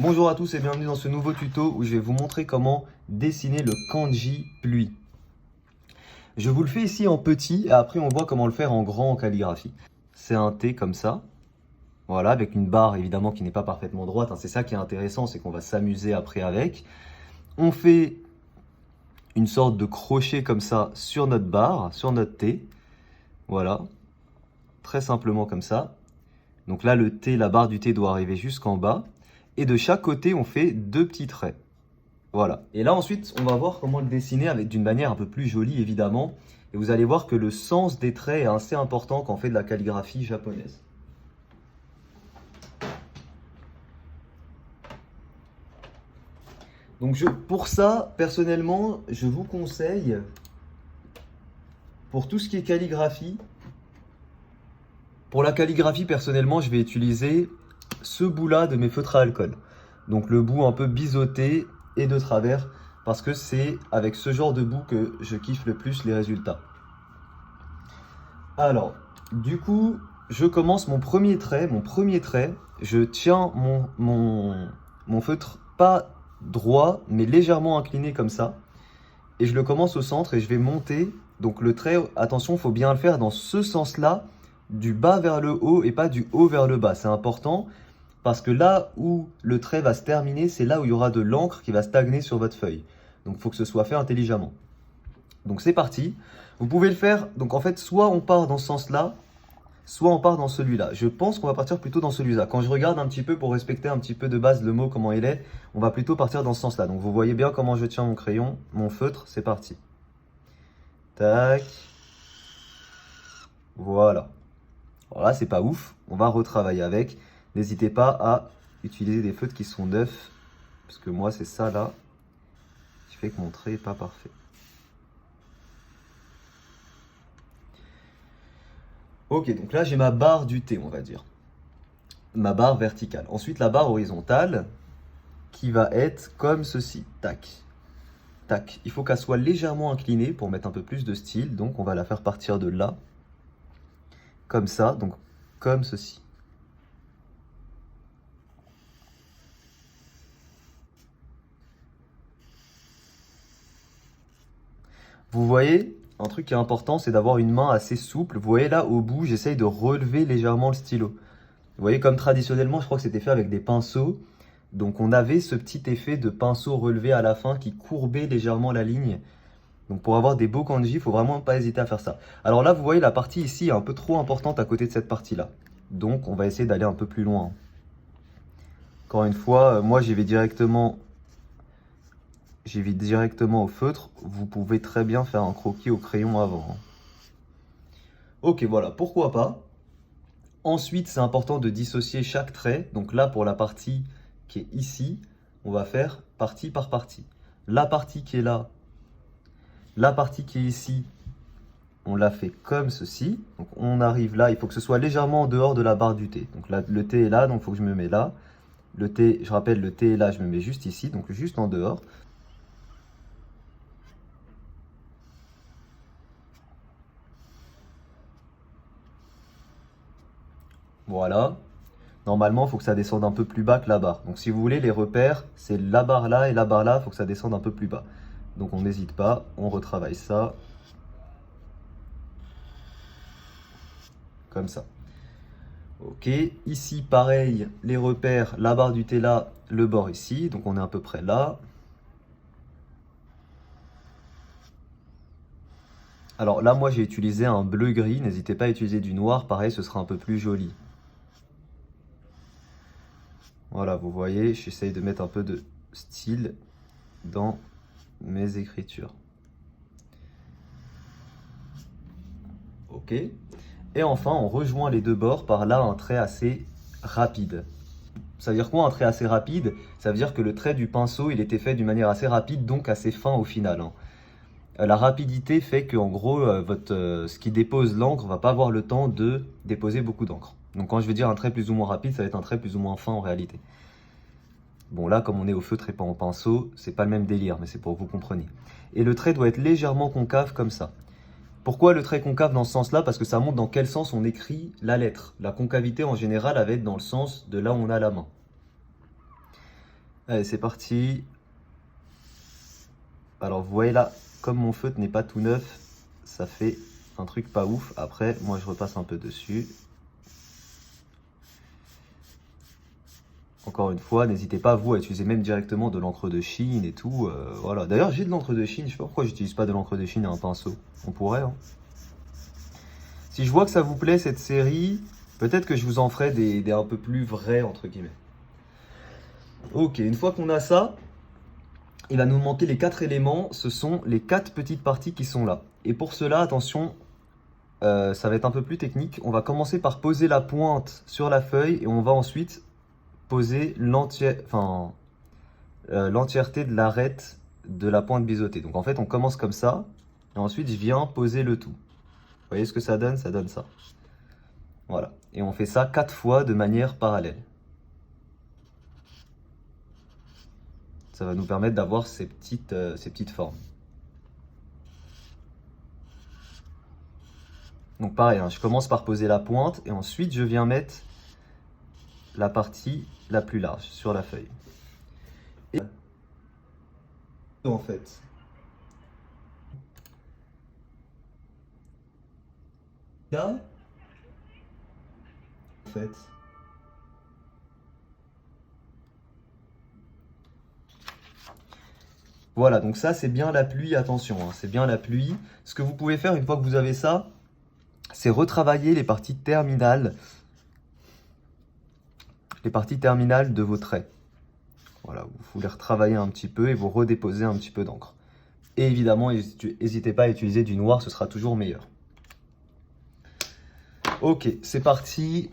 Bonjour à tous et bienvenue dans ce nouveau tuto où je vais vous montrer comment dessiner le kanji pluie. Je vous le fais ici en petit et après on voit comment le faire en grand en calligraphie. C'est un T comme ça, voilà, avec une barre évidemment qui n'est pas parfaitement droite, hein. C'est ça qui est intéressant, c'est qu'on va s'amuser après avec. On fait une sorte de crochet comme ça sur notre barre, sur notre T, voilà, très simplement comme ça. Donc là le T, la barre du T doit arriver jusqu'en bas. Et de chaque côté, on fait deux petits traits. Voilà. Et là, ensuite, on va voir comment le dessiner d'une manière un peu plus jolie, évidemment. Et vous allez voir que le sens des traits est assez important quand on fait de la calligraphie japonaise. Donc, pour ça, personnellement, je vous conseille, pour tout ce qui est calligraphie, pour la calligraphie, personnellement, je vais utiliser ce bout-là de mes feutres à alcool. Donc le bout un peu biseauté et de travers, parce que c'est avec ce genre de bout que je kiffe le plus les résultats. Alors, du coup, je commence mon premier trait. Je tiens mon feutre pas droit, mais légèrement incliné comme ça. Et je le commence au centre et je vais monter. Donc le trait, attention, il faut bien le faire dans ce sens-là, du bas vers le haut et pas du haut vers le bas. C'est important parce que là où le trait va se terminer, c'est là où il y aura de l'encre qui va stagner sur votre feuille. Donc il faut que ce soit fait intelligemment. Donc c'est parti. Vous pouvez le faire, donc en fait, soit on part dans ce sens-là, soit on part dans celui-là. Je pense qu'on va partir plutôt dans celui-là. Quand je regarde un petit peu pour respecter un petit peu de base le mot, comment il est, on va plutôt partir dans ce sens-là. Donc vous voyez bien comment je tiens mon crayon, mon feutre, c'est parti. Tac. Voilà. Alors là, c'est pas ouf, on va retravailler avec. N'hésitez pas à utiliser des feutres qui sont neufs, parce que moi, c'est ça là qui fait que mon trait n'est pas parfait. Ok, donc là, j'ai ma barre du T, on va dire. Ma barre verticale. Ensuite, la barre horizontale, qui va être comme ceci. Tac. Tac. Il faut qu'elle soit légèrement inclinée pour mettre un peu plus de style, donc on va la faire partir de là. Comme ça, donc comme ceci. Vous voyez, un truc qui est important, c'est d'avoir une main assez souple. Vous voyez là, au bout, j'essaye de relever légèrement le stylo. Vous voyez, comme traditionnellement, je crois que c'était fait avec des pinceaux. Donc on avait ce petit effet de pinceau relevé à la fin qui courbait légèrement la ligne. Donc pour avoir des beaux kanji, il faut vraiment pas hésiter à faire ça. Alors là, vous voyez, la partie ici est un peu trop importante à côté de cette partie-là. Donc on va essayer d'aller un peu plus loin. Encore une fois, moi j'y vais directement au feutre. Vous pouvez très bien faire un croquis au crayon avant. Ok, voilà, pourquoi pas. Ensuite, c'est important de dissocier chaque trait. Donc là, pour la partie qui est ici, on va faire partie par partie. La partie qui est là, la partie qui est ici, on la fait comme ceci. Donc on arrive là, il faut que ce soit légèrement en dehors de la barre du T. Donc là, le T est là, donc il faut que je me mets là. Le T, je rappelle, le T est là, je me mets juste ici, donc juste en dehors. Voilà. Normalement, il faut que ça descende un peu plus bas que la barre. Donc si vous voulez, les repères, c'est la barre là et la barre là, il faut que ça descende un peu plus bas. Donc on n'hésite pas, on retravaille ça. Comme ça. Ok, ici pareil, les repères, la barre du T là, le bord ici, donc on est à peu près là. Alors là, moi j'ai utilisé un bleu-gris, n'hésitez pas à utiliser du noir, pareil, ce sera un peu plus joli. Voilà, vous voyez, j'essaye de mettre un peu de style dans mes écritures. Ok. Et enfin, on rejoint les deux bords par là un trait assez rapide. Ça veut dire quoi un trait assez rapide? Ça veut dire que le trait du pinceau, il était fait d'une manière assez rapide, donc assez fin au final, hein. La rapidité fait que en gros, ce qui dépose l'encre va pas avoir le temps de déposer beaucoup d'encre. Donc quand je veux dire un trait plus ou moins rapide, ça va être un trait plus ou moins fin en réalité. Bon là, comme on est au feutre et pas en pinceau, c'est pas le même délire, mais c'est pour que vous compreniez. Et le trait doit être légèrement concave comme ça. Pourquoi le trait concave dans ce sens-là? Parce que ça montre dans quel sens on écrit la lettre. La concavité en général, elle va être dans le sens de là où on a la main. Allez, c'est parti. Alors, vous voyez là, comme mon feutre n'est pas tout neuf, ça fait un truc pas ouf. Après, moi, je repasse un peu dessus. Encore une fois, n'hésitez pas, vous, à utiliser même directement de l'encre de Chine et tout. Voilà. D'ailleurs, j'ai de l'encre de Chine. Je sais pas pourquoi j'utilise pas de l'encre de Chine et un pinceau. On pourrait, hein. Si je vois que ça vous plaît, cette série, peut-être que je vous en ferai des un peu plus vrais, entre guillemets. Ok, une fois qu'on a ça, il va nous manquer les 4 éléments. Ce sont les 4 petites parties qui sont là. Et pour cela, attention, ça va être un peu plus technique. On va commencer par poser la pointe sur la feuille et on va ensuite poser l'entièreté de l'arête de la pointe biseautée. Donc en fait, on commence comme ça et ensuite je viens poser le tout. Vous voyez ce que ça donne? Ça donne ça. Voilà. Et on fait ça 4 fois de manière parallèle. Ça va nous permettre d'avoir ces petites formes. Donc pareil, hein, je commence par poser la pointe et ensuite je viens mettre la partie la plus large sur la feuille. Et en fait, là, voilà, donc ça c'est bien la pluie, attention, hein, c'est bien la pluie. Ce que vous pouvez faire une fois que vous avez ça, c'est retravailler les parties terminales de vos traits. Voilà, vous les retravaillez un petit peu et vous redéposez un petit peu d'encre. Et évidemment, n'hésitez pas à utiliser du noir, ce sera toujours meilleur. Ok, c'est parti.